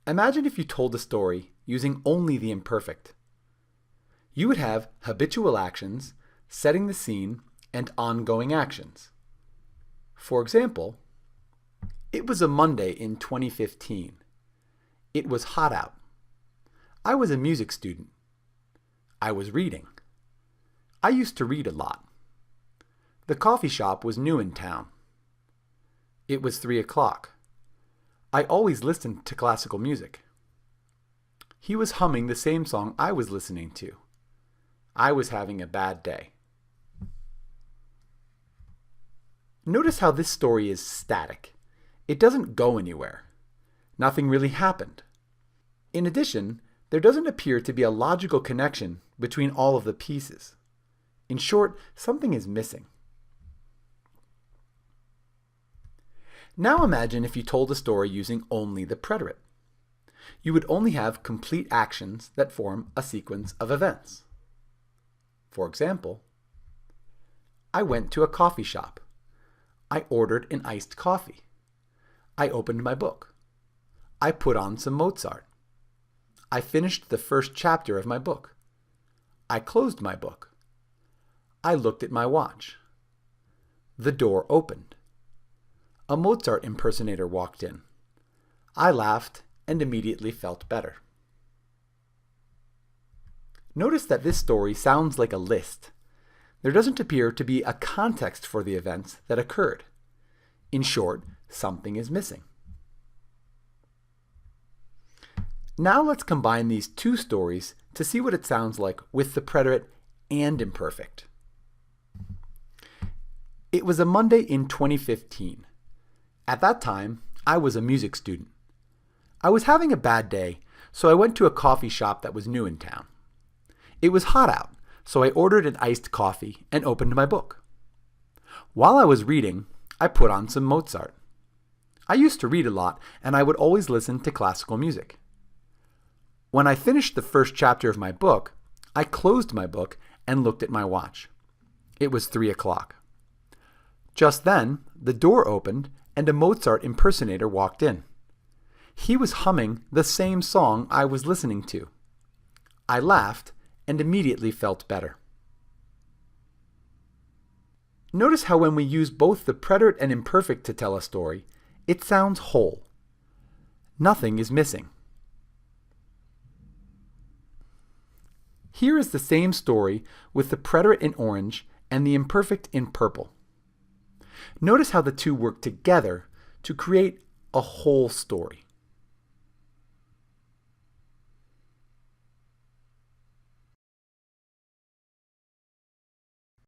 Imagine if you told a story using only the imperfect. You would have habitual actions, setting the scene, and ongoing actions. For example, it was a Monday in 2015. It was hot out. I was a music student. I was reading. I used to read a lot. The coffee shop was new in town. It was 3 o'clock. I always listened to classical music. He was humming the same song I was listening to. I was having a bad day. Notice how this story is static. It doesn't go anywhere. Nothing really happened. In addition, there doesn't appear to be a logical connection between all of the pieces. In short, something is missing. Now imagine if you told a story using only the preterit. You would only have complete actions that form a sequence of events. For example, I went to a coffee shop. I ordered an iced coffee. I opened my book. I put on some Mozart. I finished the first chapter of my book. I closed my book. I looked at my watch. The door opened. A Mozart impersonator walked in. I laughed and immediately felt better. Notice that this story sounds like a list. There doesn't appear to be a context for the events that occurred. In short, something is missing. Now let's combine these two stories to see what it sounds like with the preterit and imperfect. It was a Monday in 2015. At that time, I was a music student. I was having a bad day, so I went to a coffee shop that was new in town. It was hot out, so I ordered an iced coffee and opened my book. While I was reading, I put on some Mozart. I used to read a lot, and I would always listen to classical music. When I finished the first chapter of my book, I closed my book and looked at my watch. It was 3 o'clock. Just then, the door opened and a Mozart impersonator walked in. He was humming the same song I was listening to. I laughed and immediately felt better. Notice how when we use both the preterit and imperfect to tell a story, it sounds whole. Nothing is missing. Here is the same story with the preterit in orange and the imperfect in purple. Notice how the two work together to create a whole story.